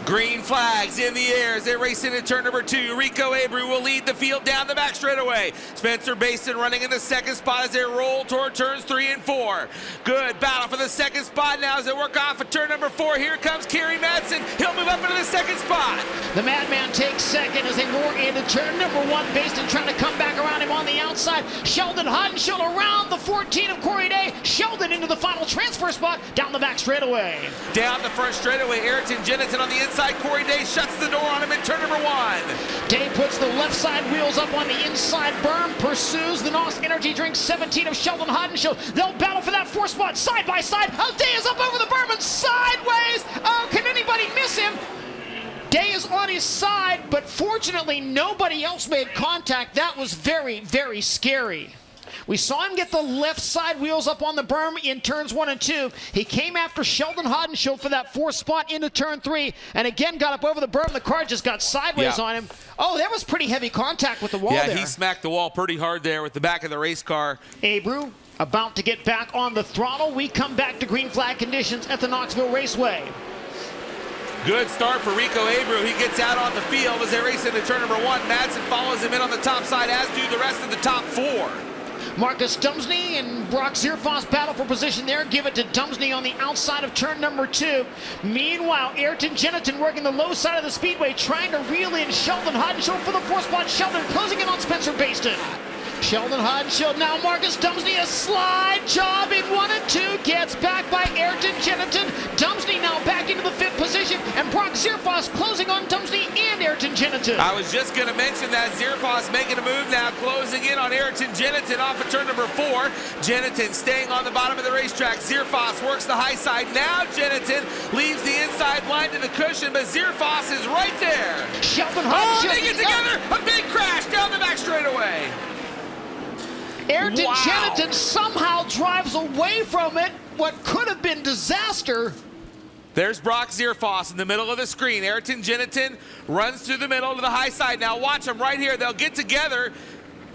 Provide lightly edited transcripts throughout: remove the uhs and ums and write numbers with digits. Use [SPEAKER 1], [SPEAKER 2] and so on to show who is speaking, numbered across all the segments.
[SPEAKER 1] Green flags in the air as they race into turn number 2. Rico Abreu will lead the field down the back straightaway. Spencer Basin running in the second spot as they roll toward turns 3 and 4. Good battle for the second spot now as they work off of turn number 4. Here comes Kerry Madsen. He'll move up into the second spot.
[SPEAKER 2] The Madman takes second as they roar into turn number 1. Basin trying to come back around him on the outside. Sheldon Hodenshield around the 14 of Corey Day. Sheldon into the final transfer spot down the back straightaway.
[SPEAKER 1] Down the front straightaway, Ayrton Jennison on the inside. Corey Day shuts the door on him in turn number 1.
[SPEAKER 2] Day puts the left side wheels up on the inside berm, pursues the Knox Energy Drink 17 of Sheldon Hodenshield. They'll battle for that 4th spot side by side. Oh, Day is up over the berm and sideways. Oh, can anybody miss him? Day is on his side, but fortunately nobody else made contact. That was very, very scary. We saw him get the left side wheels up on the berm in turns 1 and 2. He came after Sheldon Hodenshield for that 4th spot into turn 3, and again got up over the berm. The car just got sideways on him. Oh, that was pretty heavy contact with the wall there.
[SPEAKER 1] Yeah, he smacked the wall pretty hard there with the back of the race car.
[SPEAKER 2] Abreu about to get back on the throttle. We come back to green flag conditions at the Knoxville Raceway.
[SPEAKER 1] Good start for Rico Abreu. He gets out on the field as they race into turn number 1. Madsen follows him in on the top side, as do the rest of the top 4.
[SPEAKER 2] Marcus Dumsney and Brock Zierfoss battle for position there. Give it to Dumsney on the outside of turn number 2. Meanwhile, Ayrton Jennison working the low side of the speedway, trying to reel in Sheldon Hodenshield for the 4th spot. Sheldon closing in on Spencer Basin. Sheldon Hodenshield, now Marcus Dumsney, a slide job in 1 and 2, gets back by Ayrton Jennison. Dumsney now back into the 5th position, and Brock Zierfoss closing on Dumsney and Ayrton Jennison.
[SPEAKER 1] I was just going to mention that Zierfoss making a move now, closing in on Ayrton Jennison off of turn number 4. Jennison staying on the bottom of the racetrack. Zierfoss works the high side. Now Jennison leaves the inside line to the cushion, but Zierfoss is right there.
[SPEAKER 2] Sheldon Hodenshield.
[SPEAKER 1] Oh, they get together! A big crash down the back straightaway.
[SPEAKER 2] Ayrton Jennison somehow drives away from it. What could have been disaster.
[SPEAKER 1] There's Brock Zierfoss in the middle of the screen. Ayrton Jennison runs through the middle to the high side. Now watch them right here. They'll get together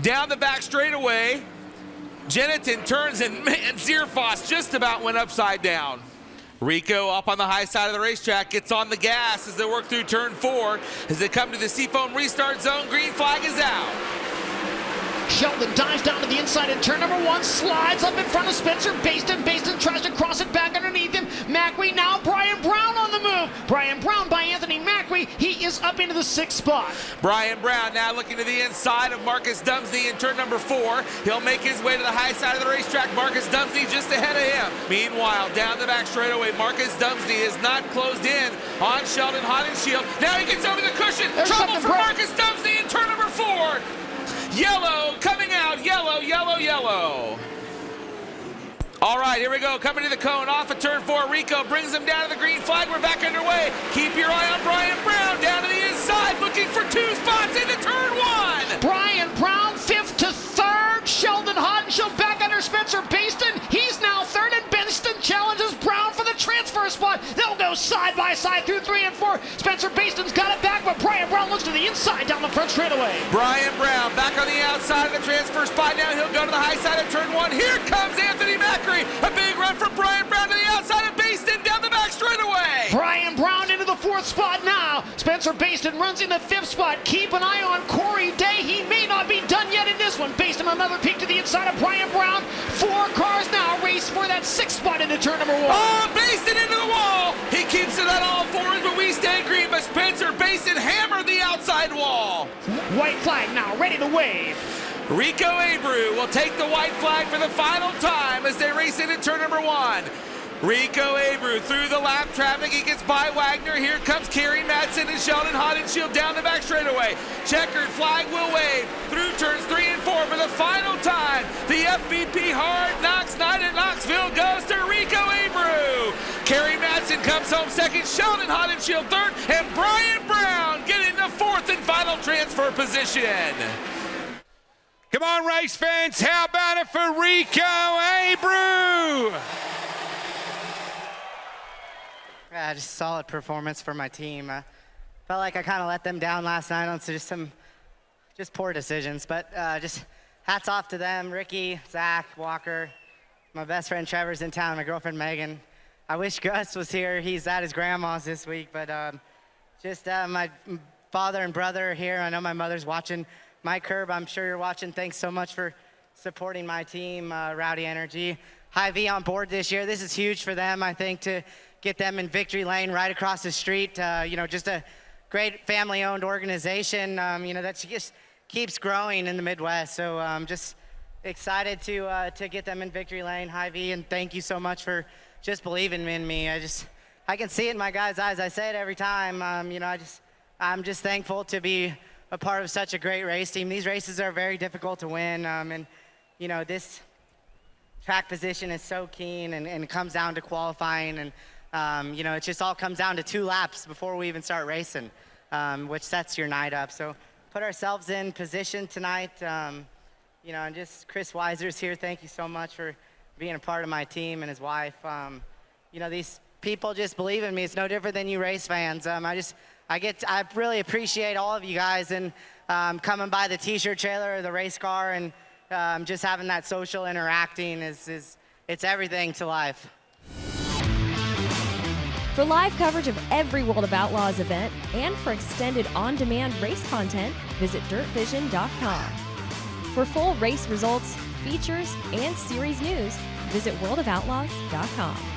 [SPEAKER 1] down the back straightaway. Jennison turns, and man, Zierfoss just about went upside down. Rico up on the high side of the racetrack gets on the gas as they work through turn 4. As they come to the Seafoam restart zone, green flag is out.
[SPEAKER 2] Sheldon dives down to the inside in turn number 1, slides up in front of Spencer Basin. Basin tries to cross it back underneath him. Macri now, Brian Brown on the move. Brian Brown by Anthony Macri. He is up into the 6th spot.
[SPEAKER 1] Brian Brown now looking to the inside of Marcus Dumsney in turn number 4. He'll make his way to the high side of the racetrack. Marcus Dumsney just ahead of him. Meanwhile, down the back straightaway, Marcus Dumsney is not closed in on Sheldon Hodenshield. Now he gets over the cushion. Trouble for Marcus Dumsney in turn number 4. Yellow coming out, yellow, yellow, yellow. All right, here we go, coming to the cone, off of turn 4. Rico brings him down to the green flag. We're back underway. Keep your eye on Brian Brown down to the inside, looking for 2 spots into turn 1.
[SPEAKER 2] Brian Brown, 5th to 3rd. Sheldon Hodenshield back under Spencer Basin. He's now 3rd, and Basin challenges Brown for the transfer spot. They'll go side by side through 3 and 4. Spencer Basin's got it back, but Brian Brown looks to the inside down the front straightaway.
[SPEAKER 1] Brian Brown back on the outside of the transfer spot. Now he'll go to the high side of turn 1. Here comes Anthony Macri. A big run from Brian Brown to the outside of Basin down the back straightaway.
[SPEAKER 2] Brian Brown into the 4th spot now. Spencer Basin runs in the 5th spot. Keep an eye on Corey Day. He may not be done yet in this one. Basin another peek to the inside of Brian Brown. 4 cars now race for that 6th spot into turn number 1.
[SPEAKER 1] Oh, Basin into the wall. He keeps it on all 4s, but we stay green. But Spencer Basin hammered the outside wall.
[SPEAKER 2] White flag now, ready to wave.
[SPEAKER 1] Rico Abreu will take the white flag for the final time as they race into turn number 1. Rico Abreu through the lap traffic. He gets by Wagner. Here comes Kerry Madsen and Sheldon Hodenshield down the back straightaway. Checkered flag will wave through turns 3 and 4 for the final time. The FVP Hard Knox night at Knoxville goes to Rico Abreu. Kerry Madsen comes home 2nd. Sheldon Hodenshield 3rd. And Brian Brown getting the 4th and final transfer position.
[SPEAKER 3] Come on, race fans, how about it for Rico Abreu?
[SPEAKER 4] Just solid performance for my team. Felt like I kind of let them down last night on just poor decisions, but just hats off to them. Ricky, Zach, Walker, my best friend Trevor's in town, my girlfriend Megan. I wish Gus was here. He's at his grandma's this week, but just my father and brother are here. I know my mother's watching. Mike Herb, I'm sure you're watching. Thanks so much for supporting my team, Rowdy Energy. Hy-Vee on board this year. This is huge for them, I think, to get them in victory lane right across the street. Just a great family-owned organization, that just keeps growing in the Midwest. So I'm just excited to get them in victory lane, Hy-Vee, and thank you so much for just believing in me. I can see it in my guys' eyes. I say it every time. I'm just thankful to be a part of such a great race team. These races are very difficult to win, and this track position is so keen, and it comes down to qualifying, and it just all comes down to 2 laps before we even start racing, which sets your night up. So put ourselves in position tonight. And just Chris Weiser's here. Thank you so much for being a part of my team and his wife. These people just believe in me. It's no different than you race fans. I really appreciate all of you guys and coming by the t-shirt trailer or the race car, and just having that social interacting it's everything to life.
[SPEAKER 5] For live coverage of every World of Outlaws event and for extended on-demand race content, visit dirtvision.com. For full race results, features, and series news, visit worldofoutlaws.com.